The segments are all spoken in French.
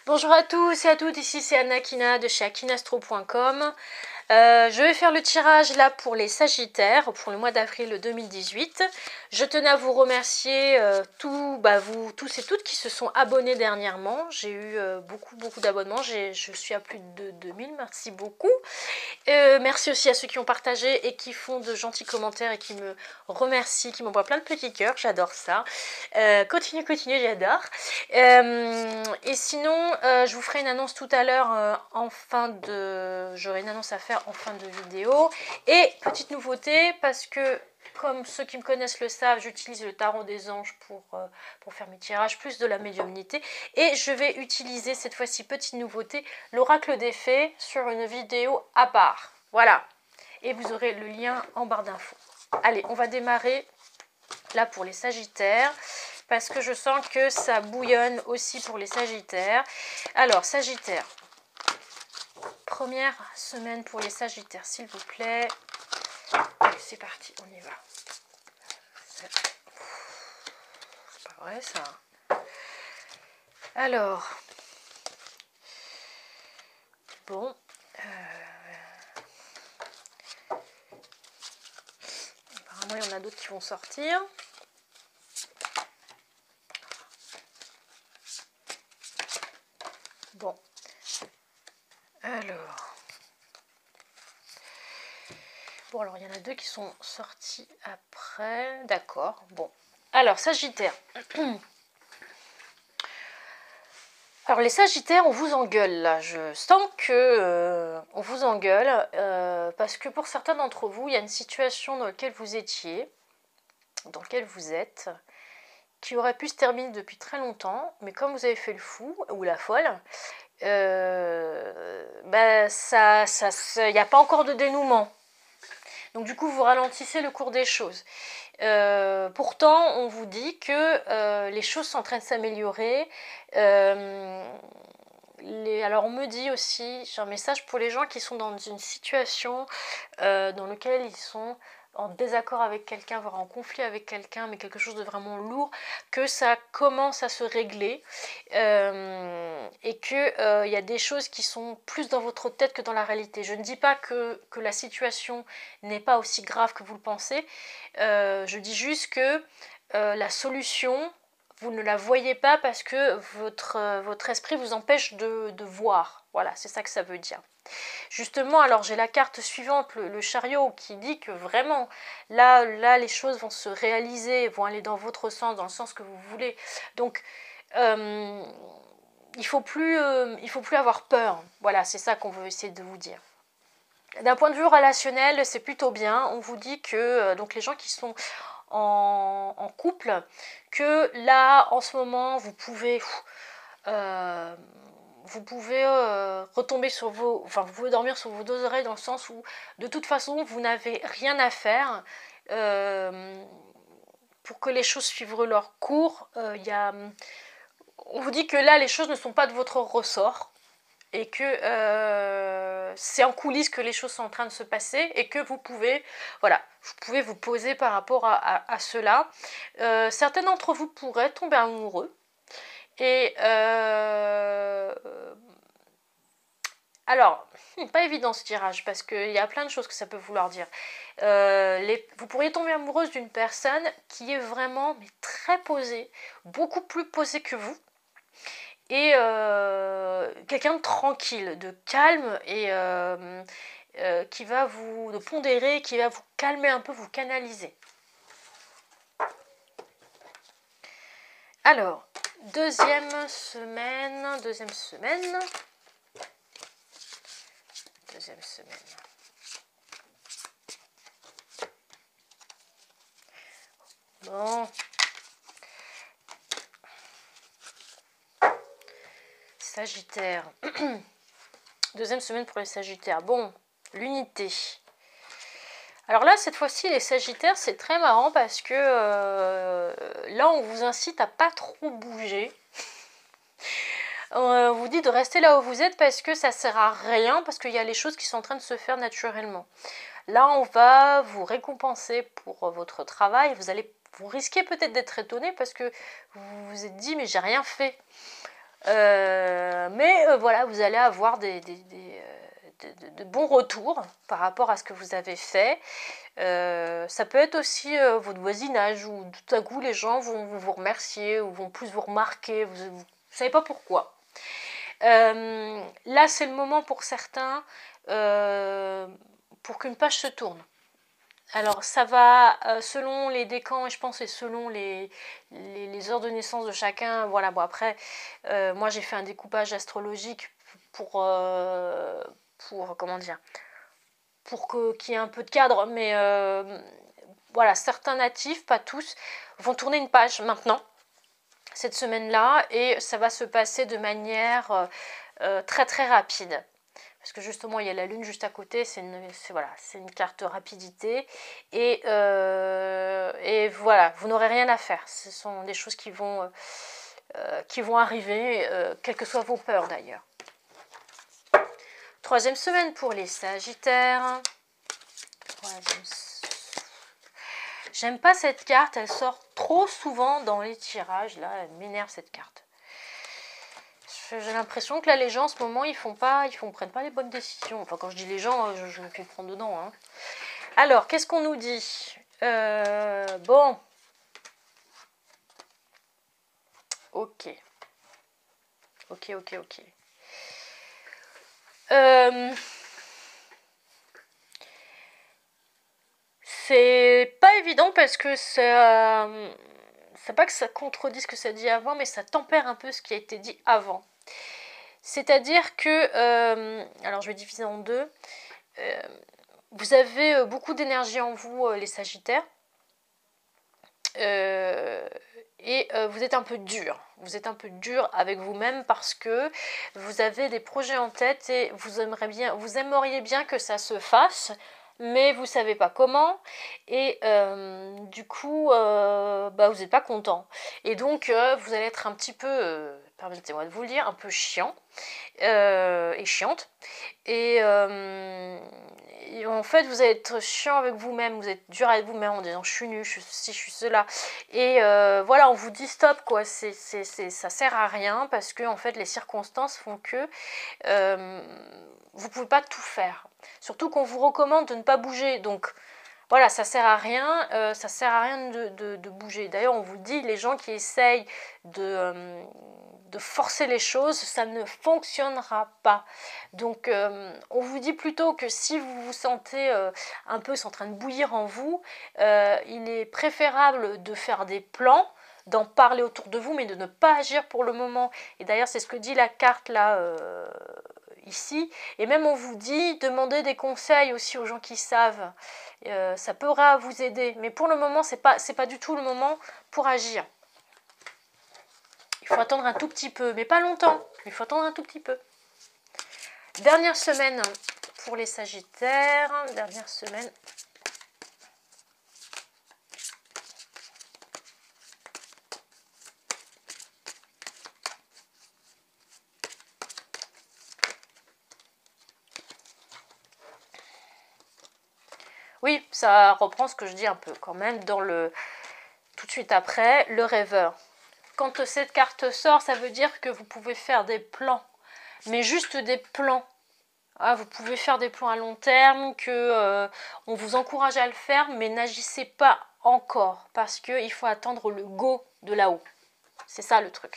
Bonjour à tous et à toutes, ici c'est Anna de chez akinastro.com. Je vais faire le tirage là pour les Sagittaires pour le mois d'avril 2018. Je tenais à vous remercier vous tous et toutes qui se sont abonnés dernièrement. J'ai eu beaucoup d'abonnements, je suis à plus de 2000, merci beaucoup. Merci aussi à ceux qui ont partagé et qui font de gentils commentaires et qui me remercient, qui m'envoient plein de petits cœurs, j'adore ça. Continuez, j'adore. Et sinon, je vous ferai une annonce tout à l'heure j'aurai une annonce à faire en fin de vidéo. Et petite nouveauté, parce que comme ceux qui me connaissent le savent, j'utilise le tarot des anges pour faire mes tirages, plus de la médiumnité. Et je vais utiliser cette fois-ci, petite nouveauté, l'oracle des fées sur une vidéo à part. Voilà. Et vous aurez le lien en barre d'infos. Allez, on va démarrer là pour les Sagittaires, parce que je sens que ça bouillonne aussi pour les Sagittaires. Alors, Sagittaire, première semaine pour les Sagittaires, s'il vous plaît. Allez, c'est parti, on y va. C'est pas vrai, ça. Alors, bon. Apparemment, il y en a d'autres qui vont sortir. Bon. Alors, il y en a deux qui sont sortis après. D'accord, bon. Alors, Sagittaire. Alors, les Sagittaires, on vous engueule, là. Je sens que on vous engueule, parce que pour certains d'entre vous, il y a une situation dans laquelle vous étiez, dans laquelle vous êtes, qui aurait pu se terminer depuis très longtemps, mais comme vous avez fait le fou, ou la folle, il n'y a pas encore de dénouement. Donc du coup, vous ralentissez le cours des choses. Pourtant, on vous dit que les choses sont en train de s'améliorer. Alors on me dit aussi, j'ai un message pour les gens qui sont dans une situation dans laquelle ils sont en désaccord avec quelqu'un, voire en conflit avec quelqu'un, mais quelque chose de vraiment lourd, que ça commence à se régler et que y a des choses qui sont plus dans votre tête que dans la réalité. Je ne dis pas que la situation n'est pas aussi grave que vous le pensez, je dis juste que la solution, vous ne la voyez pas parce que votre esprit vous empêche de voir. Voilà, c'est ça que ça veut dire. Justement, alors j'ai la carte suivante, le chariot, qui dit que vraiment, là, les choses vont se réaliser, vont aller dans votre sens, dans le sens que vous voulez. Donc, il faut plus avoir peur. Voilà, c'est ça qu'on veut essayer de vous dire. D'un point de vue relationnel, c'est plutôt bien. On vous dit que donc les gens qui sont en couple, que là, en ce moment, vous pouvez retomber sur vous pouvez dormir sur vos deux oreilles, dans le sens où de toute façon vous n'avez rien à faire pour que les choses suivent leur cours. On vous dit que là les choses ne sont pas de votre ressort et que c'est en coulisses que les choses sont en train de se passer et que vous pouvez vous poser par rapport à cela. Certains d'entre vous pourraient tomber amoureux. Et alors, pas évident ce tirage, parce qu'il y a plein de choses que ça peut vouloir dire. Vous pourriez tomber amoureuse d'une personne qui est vraiment très posée, beaucoup plus posée que vous, et quelqu'un de tranquille, de calme, et qui va vous pondérer, qui va vous calmer un peu, vous canaliser. Alors, deuxième semaine. Bon. Sagittaire. Deuxième semaine pour les Sagittaires. Bon, l'unité. Alors là, cette fois-ci, les Sagittaires, c'est très marrant parce que là, on vous incite à pas trop bouger. On vous dit de rester là où vous êtes parce que ça sert à rien, parce qu'il y a les choses qui sont en train de se faire naturellement. Là, on va vous récompenser pour votre travail. Vous risquez peut-être d'être étonné parce que vous vous êtes dit, mais j'ai rien fait. Mais voilà, vous allez avoir de bons retours par rapport à ce que vous avez fait. Ça peut être aussi votre voisinage où tout à coup les gens vont vous remercier ou vont plus vous remarquer, vous ne savez pas pourquoi. Là c'est le moment pour certains pour qu'une page se tourne. Alors ça va selon les décans et je pense et selon les heures de naissance de chacun. Voilà, bon après, moi j'ai fait un découpage astrologique pour comment dire, pour qu'il y ait un peu de cadre, mais voilà, certains natifs, pas tous, vont tourner une page maintenant, cette semaine-là, et ça va se passer de manière très très rapide. Parce que justement, il y a la lune juste à côté, c'est une carte rapidité. Et voilà, vous n'aurez rien à faire. Ce sont des choses qui vont arriver, quelles que soient vos peurs d'ailleurs. Troisième semaine pour les Sagittaires. J'aime pas cette carte, elle sort trop souvent dans les tirages. Là, elle m'énerve cette carte. J'ai l'impression que là, les gens, en ce moment, prennent pas les bonnes décisions. Enfin, quand je dis les gens, je me fais prendre dedans. Hein. Alors, qu'est-ce qu'on nous dit bon. Ok. C'est pas évident parce que c'est pas que ça contredit ce que ça dit avant, mais ça tempère un peu ce qui a été dit avant. C'est-à-dire que, alors je vais diviser en deux, vous avez beaucoup d'énergie en vous, les Sagittaires, et vous êtes un peu dur. Vous êtes un peu dur avec vous-même parce que vous avez des projets en tête et vous aimeriez bien que ça se fasse, mais vous savez pas comment, et du coup vous n'êtes pas content, et donc vous allez être un petit peu, permettez-moi de vous le dire, un peu chiant et chiante, et en fait vous allez être chiant avec vous-même, vous êtes dur avec vous-même en disant je suis nul, je suis ceci, je suis cela, et voilà, on vous dit stop quoi, ça sert à rien parce que en fait les circonstances font que vous pouvez pas tout faire, surtout qu'on vous recommande de ne pas bouger, donc voilà, ça sert à rien, de bouger. D'ailleurs, on vous dit, les gens qui essayent de forcer les choses, ça ne fonctionnera pas. Donc, on vous dit plutôt que si vous vous sentez un peu en train de bouillir en vous, il est préférable de faire des plans, d'en parler autour de vous, mais de ne pas agir pour le moment. Et d'ailleurs, c'est ce que dit la carte là, ici. Et même on vous dit, demandez des conseils aussi aux gens qui savent. Ça pourra vous aider. Mais pour le moment, c'est pas du tout le moment pour agir. Il faut attendre un tout petit peu, mais pas longtemps. Il faut attendre un tout petit peu. Dernière semaine pour les Sagittaires. Dernière semaine. Oui, ça reprend ce que je dis un peu quand même dans le tout de suite après, le rêveur. Quand cette carte sort, ça veut dire que vous pouvez faire des plans, mais juste des plans. Ah, vous pouvez faire des plans à long terme, on vous encourage à le faire, mais n'agissez pas encore, parce qu'il faut attendre le go de là-haut. C'est ça le truc.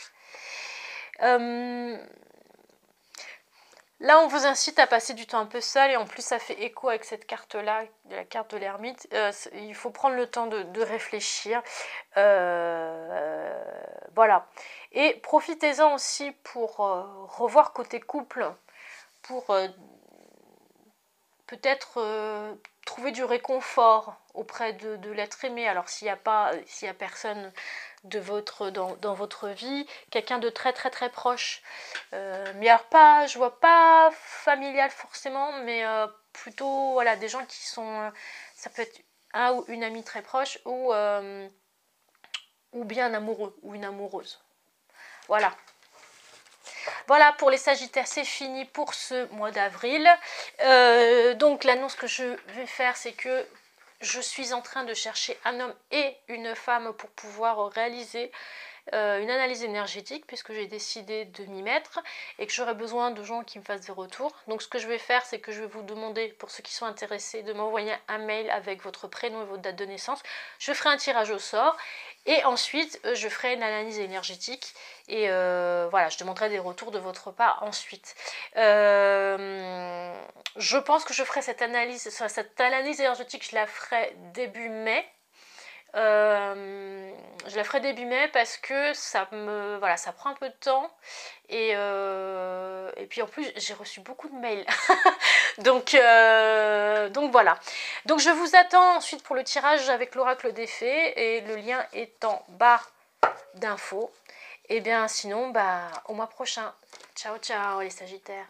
Là, on vous incite à passer du temps un peu seul, et en plus ça fait écho avec cette carte-là, la carte de l'ermite. Il faut prendre le temps de réfléchir. Voilà. Et profitez-en aussi pour revoir côté couple, pour peut-être trouver du réconfort auprès de l'être aimé. Alors s'il y a personne dans votre vie, quelqu'un de très très très proche, mais alors je vois pas familial forcément, mais plutôt voilà, des gens qui sont, ça peut être un ou une amie très proche, ou bien un amoureux ou une amoureuse. Voilà. Voilà, pour les Sagittaires, c'est fini pour ce mois d'avril. Donc l'annonce que je vais faire, c'est que je suis en train de chercher un homme et une femme pour pouvoir réaliser une analyse énergétique puisque j'ai décidé de m'y mettre et que j'aurai besoin de gens qui me fassent des retours. Donc ce que je vais faire, c'est que je vais vous demander, pour ceux qui sont intéressés, de m'envoyer un mail avec votre prénom et votre date de naissance. Je ferai un tirage au sort et ensuite je ferai une analyse énergétique et voilà, je demanderai des retours de votre part ensuite. Je pense que je ferai cette analyse énergétique, je la ferai début mai. Je la ferai début mai parce que ça prend un peu de temps et puis en plus j'ai reçu beaucoup de mails donc voilà, donc je vous attends ensuite pour le tirage avec l'oracle des fées et le lien est en barre d'infos. Et bien sinon au mois prochain. Ciao ciao les Sagittaires.